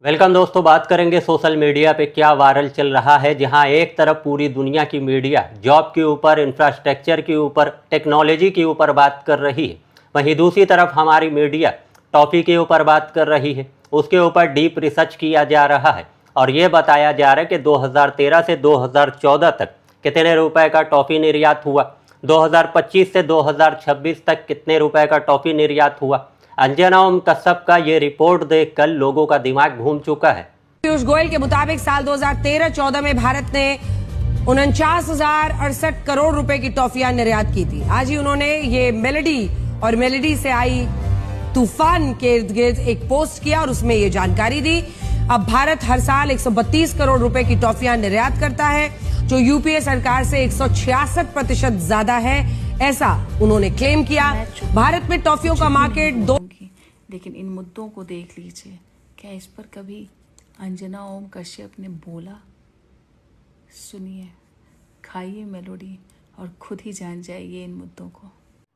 Welcome दोस्तों, बात करेंगे सोशल मीडिया पे क्या वायरल चल रहा है। जहां एक तरफ पूरी दुनिया की मीडिया जॉब के ऊपर, इंफ्रास्ट्रक्चर के ऊपर, टेक्नोलॉजी के ऊपर बात कर रही है, वहीं दूसरी तरफ हमारी मीडिया टॉपिक के ऊपर बात कर रही है। उसके ऊपर डीप रिसर्च किया जा रहा है और ये बताया जा रहा है कि 2013 से 2014 तक कितने रुपए का टॉफ़ी निर्यात हुआ, 2025 से 2026 तक कितने रुपए का टॉफ़ी निर्यात हुआ। अंजना ओम कश्यप का ये रिपोर्ट देखकर लोगों का दिमाग घूम चुका है। पीयूष गोयल के मुताबिक साल 2013-14 में भारत ने 49,068 करोड़ रुपए की टॉफियां निर्यात की थी। आज ही उन्होंने ये मेलेडी से आई तूफान के इर्द गिर्द एक पोस्ट किया और उसमें ये जानकारी दी। अब भारत हर साल 132 करोड़ रुपए की टॉफियां निर्यात करता है, जो यूपीए सरकार से 166% ज्यादा है, ऐसा उन्होंने क्लेम किया। भारत में टॉफियों का मार्केट लेकिन इन मुद्दों को देख लीजिए, क्या इस पर कभी अंजना ओम कश्यप ने बोला? सुनिए, खाइए मेलोडी और खुद ही जान जाइए इन मुद्दों को।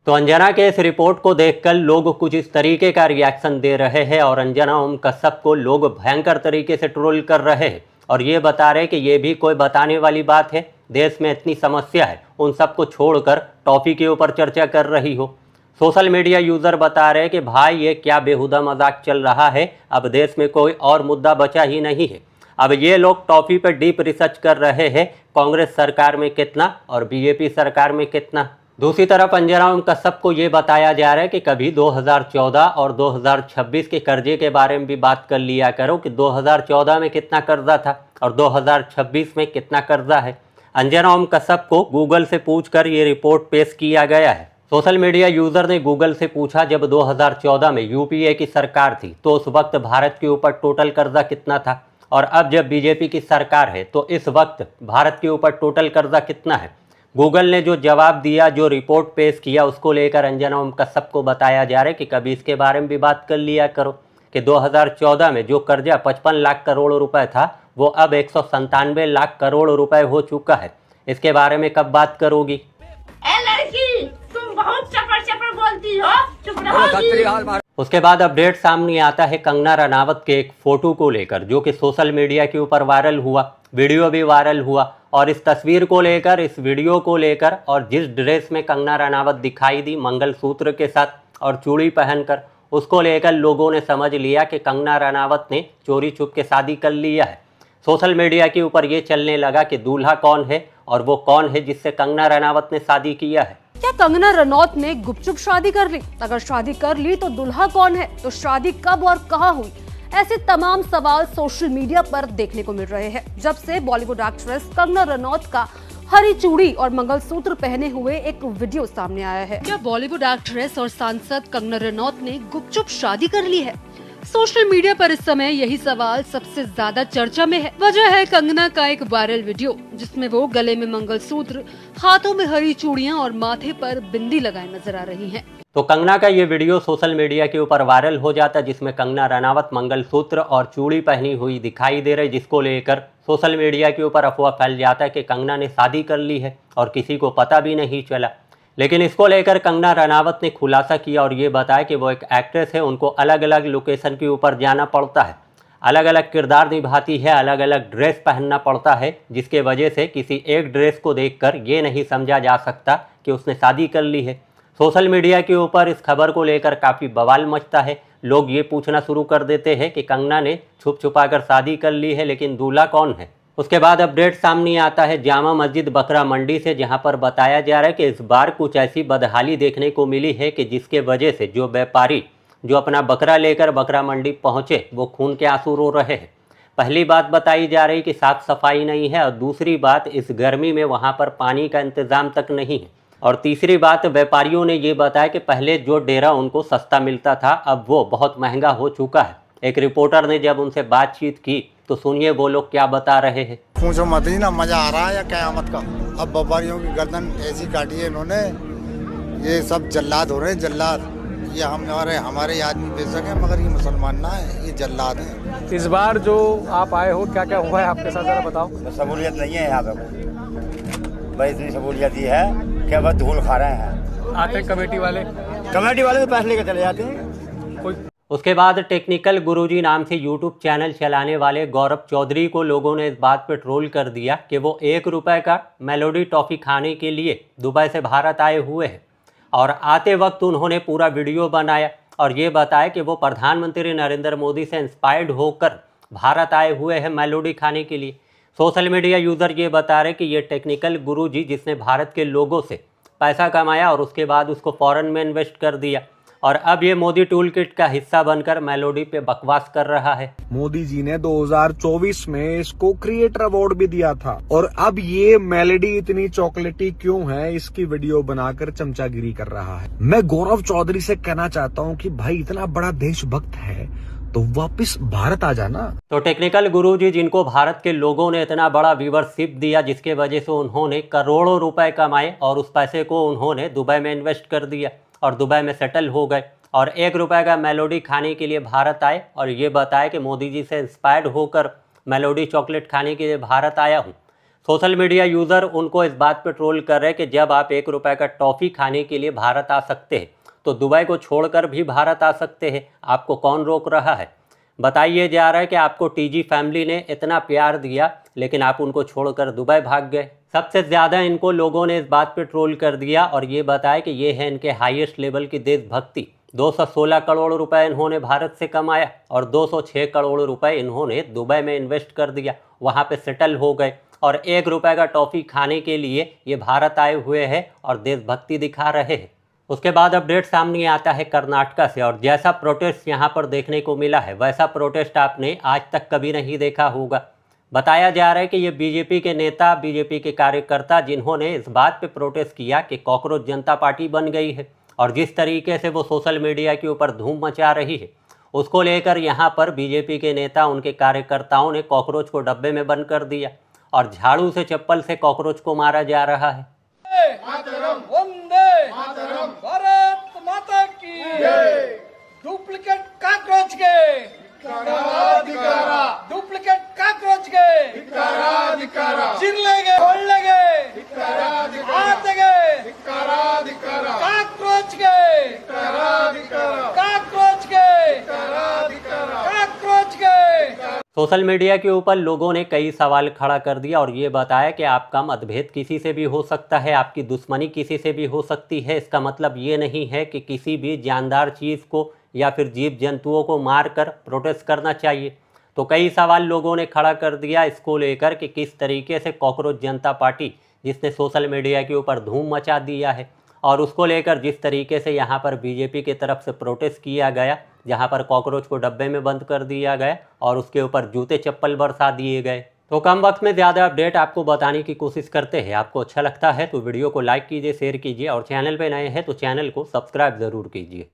तो अंजना के इस रिपोर्ट को देखकर लोग कुछ इस तरीके का रिएक्शन दे रहे हैं और अंजना ओम कश्यप को लोग भयंकर तरीके से ट्रोल कर रहे हैं और ये बता रहे हैं कि ये भी कोई बताने वाली बात है। देश में इतनी समस्या है, उन सबको छोड़कर टॉफी के ऊपर चर्चा कर रही हो। सोशल मीडिया यूज़र बता रहे हैं कि भाई ये क्या बेहुदा मजाक चल रहा है, अब देश में कोई और मुद्दा बचा ही नहीं है। अब ये लोग टॉफी पर डीप रिसर्च कर रहे हैं, कांग्रेस सरकार में कितना और बीजेपी सरकार में कितना। दूसरी तरफ अंजना ओम कश्यप को ये बताया जा रहा है कि कभी 2014 और 2026 के कर्जे के बारे में भी बात कर लिया करो कि 2014 में कितना कर्जा था और 2026 में कितना कर्जा है। अंजना ओम कश्यप को गूगल से पूछकर ये रिपोर्ट पेश किया गया है। सोशल मीडिया यूज़र ने गूगल से पूछा, जब 2014 में यूपीए की सरकार थी तो उस वक्त भारत के ऊपर टोटल कर्जा कितना था, और अब जब बीजेपी की सरकार है तो इस वक्त भारत के ऊपर टोटल कर्जा कितना है। गूगल ने जो जवाब दिया, जो रिपोर्ट पेश किया, उसको लेकर अंजना ओम कश्यप को बताया जा रहा है कि कभी इसके बारे में भी बात कर लिया करो कि 2014 में जो कर्जा 55 लाख करोड़ रुपए था वो अब 197 लाख करोड़ रुपए हो चुका है। इसके बारे में कब बात करोगी? लड़की, तुम बहुत चपर बोलती हो, चुप रहोगी। उसके बाद अपडेट सामने आता है कंगना रनावत के एक फोटो को लेकर, जो कि सोशल मीडिया के ऊपर वायरल हुआ, वीडियो भी वायरल हुआ। और इस तस्वीर को लेकर, इस वीडियो को लेकर और जिस ड्रेस में कंगना रनावत दिखाई दी मंगलसूत्र के साथ और चूड़ी पहनकर, उसको लेकर लोगों ने समझ लिया कि कंगना रनावत ने चोरी छुप के शादी कर लिया है। सोशल मीडिया के ऊपर ये चलने लगा कि दूल्हा कौन है और वो कौन है जिससे कंगना रनावत ने शादी किया है। क्या कंगना रनौत ने गुपचुप शादी कर ली? अगर शादी कर ली तो दूल्हा कौन है? तो शादी कब और कहां हुई? ऐसे तमाम सवाल सोशल मीडिया पर देखने को मिल रहे हैं जब से बॉलीवुड एक्ट्रेस कंगना रनौत का हरी चूड़ी और मंगलसूत्र पहने हुए एक वीडियो सामने आया है। क्या बॉलीवुड एक्ट्रेस और सांसद कंगना रनौत ने गुपचुप शादी कर ली है? सोशल मीडिया पर इस समय यही सवाल सबसे ज्यादा चर्चा में है। वजह है कंगना का एक वायरल वीडियो जिसमें वो गले में मंगलसूत्र, हाथों में हरी चूड़ियां और माथे पर बिंदी लगाए नजर आ रही हैं। तो कंगना का ये वीडियो सोशल मीडिया के ऊपर वायरल हो जाता है, जिसमें कंगना रनावत मंगलसूत्र और चूड़ी पहनी हुई दिखाई दे रही, जिसको लेकर सोशल मीडिया के ऊपर अफवाह फैल जाता है कि कंगना ने शादी कर ली है और किसी को पता भी नहीं चला। लेकिन इसको लेकर कंगना रनावत ने खुलासा किया और ये बताया कि वो एक एक्ट्रेस है, उनको अलग अलग लोकेशन के ऊपर जाना पड़ता है, अलग अलग किरदार निभाती है, अलग अलग ड्रेस पहनना पड़ता है, जिसके वजह से किसी एक ड्रेस को देखकर ये नहीं समझा जा सकता कि उसने शादी कर ली है। सोशल मीडिया के ऊपर इस खबर को लेकर काफ़ी बवाल मचता है। लोग ये पूछना शुरू कर देते हैं कि कंगना ने छुप छुपा कर शादी कर ली है, लेकिन दूल्हा कौन है। उसके बाद अपडेट सामने आता है जामा मस्जिद बकरा मंडी से, जहां पर बताया जा रहा है कि इस बार कुछ ऐसी बदहाली देखने को मिली है कि जिसके वजह से जो व्यापारी जो अपना बकरा लेकर बकरा मंडी पहुंचे वो खून के आंसू रो रहे हैं। पहली बात बताई जा रही कि साफ सफाई नहीं है, और दूसरी बात इस गर्मी में वहां पर पानी का इंतज़ाम तक नहीं है, और तीसरी बात व्यापारियों ने ये बताया कि पहले जो डेरा उनको सस्ता मिलता था अब वो बहुत महंगा हो चुका है। एक रिपोर्टर ने जब उनसे बातचीत की तो सुनिए वो लोग क्या बता रहे हैं। पूछो मत ही ना, मजा आ रहा है या कयामत का। अब व्यापारियों की गर्दन ऐसी काटी है इन्होंने, ये सब जल्लाद हो रहे हैं, जल्लाद। ये हमारे आदमी बेशक है मगर ये मुसलमान ना है, ये जल्लाद है। इस बार जो आप आए हो क्या क्या हुआ है आपके साथ, जरा बताओ। सहूलियत नहीं है यहाँ पे, भाई इतनी सहूलियत ये है कि बस धूल खा रहे हैं। आते कमेटी वाले तो पैसे लेकर चले जाते हैं। कोई उसके बाद टेक्निकल गुरुजी नाम से यूट्यूब चैनल चलाने वाले गौरव चौधरी को लोगों ने इस बात पर ट्रोल कर दिया कि वो 1 रुपये का मेलोडी टॉफ़ी खाने के लिए दुबई से भारत आए हुए हैं और आते वक्त उन्होंने पूरा वीडियो बनाया और ये बताया कि वो प्रधानमंत्री नरेंद्र मोदी से इंस्पायर्ड होकर भारत आए हुए हैं मेलोडी खाने के लिए। सोशल मीडिया यूज़र ये बता रहे कि ये टेक्निकल गुरुजी जिसने भारत के लोगों से पैसा कमाया और उसके बाद उसको फॉरेन में इन्वेस्ट कर दिया और अब ये मोदी टूल किट का हिस्सा बनकर मेलोडी पे बकवास कर रहा है। मोदी जी ने 2024 में इसको क्रिएटर अवार्ड भी दिया था और अब ये मेलोडी इतनी चॉकलेटी क्यों है इसकी वीडियो बनाकर चमचागिरी कर रहा है। मैं गौरव चौधरी से कहना चाहता हूँ कि भाई इतना बड़ा देशभक्त है तो वापस भारत आ जाना। तो टेक्निकल गुरुजी जिनको भारत के लोगों ने इतना बड़ा व्यूवरशिप दिया जिसके वजह से उन्होंने करोड़ों रुपए कमाए और उस पैसे को उन्होंने दुबई में इन्वेस्ट कर दिया और दुबई में सेटल हो गए और 1 रुपये का मेलोडी खाने के लिए भारत आए और ये बताया कि मोदी जी से इंस्पायर्ड होकर मेलोडी चॉकलेट खाने के लिए भारत आया हूँ। सोशल मीडिया यूज़र उनको इस बात पर ट्रोल कर रहे हैं कि जब आप 1 रुपये का टॉफ़ी खाने के लिए भारत आ सकते हैं तो दुबई को छोड़कर भी भारत आ सकते हैं, आपको कौन रोक रहा है। बताइए जा रहा है कि आपको टीजी फैमिली ने इतना प्यार दिया लेकिन आप उनको छोड़कर दुबई भाग गए। सबसे ज़्यादा इनको लोगों ने इस बात पे ट्रोल कर दिया और ये बताया कि ये है इनके हाईएस्ट लेवल की देशभक्ति। 216 करोड़ रुपए इन्होंने भारत से कमाया और 206 करोड़ रुपए इन्होंने दुबई में इन्वेस्ट कर दिया, वहाँ पे सेटल हो गए और 1 रुपये का टॉफ़ी खाने के लिए ये भारत आए हुए हैं और देशभक्ति दिखा रहे हैं। उसके बाद अपडेट सामने आता है कर्नाटका से और जैसा प्रोटेस्ट यहाँ पर देखने को मिला है वैसा प्रोटेस्ट आपने आज तक कभी नहीं देखा होगा। बताया जा रहा है कि ये बीजेपी के नेता, बीजेपी के कार्यकर्ता जिन्होंने इस बात पे प्रोटेस्ट किया कि कॉकरोच जनता पार्टी बन गई है और जिस तरीके से वो सोशल मीडिया के ऊपर धूम मचा रही है उसको लेकर यहाँ पर बीजेपी के नेता, उनके कार्यकर्ताओं ने कॉकरोच को डब्बे में बंद कर दिया और झाड़ू से, चप्पल से कॉकरोच को मारा जा रहा है। भारत माता की डुप्लीकेट काकरोच के डुप्लीकेट काकरोच के चिल्लेंगे, बोलेंगे, आतेंगे, काकरोच के काकरोच के काकरोच के। सोशल मीडिया के ऊपर लोगों ने कई सवाल खड़ा कर दिया और ये बताया कि आपका मतभेद किसी से भी हो सकता है, आपकी दुश्मनी किसी से भी हो सकती है। इसका मतलब ये नहीं है कि किसी भी जानदार चीज़ को या फिर जीव जंतुओं को मारकर प्रोटेस्ट करना चाहिए। तो कई सवाल लोगों ने खड़ा कर दिया इसको लेकर कि किस तरीके से कॉकरोच जनता पार्टी जिसने सोशल मीडिया के ऊपर धूम मचा दिया है और उसको लेकर जिस तरीके से यहाँ पर बीजेपी की तरफ से प्रोटेस्ट किया गया, जहाँ पर कॉकरोच को डब्बे में बंद कर दिया गया और उसके ऊपर जूते चप्पल बरसा दिए गए। तो कम वक्त में ज़्यादा अपडेट आपको बताने की कोशिश करते हैं। आपको अच्छा लगता है तो वीडियो को लाइक कीजिए, शेयर कीजिए और चैनल पे नए हैं तो चैनल को सब्सक्राइब ज़रूर कीजिए।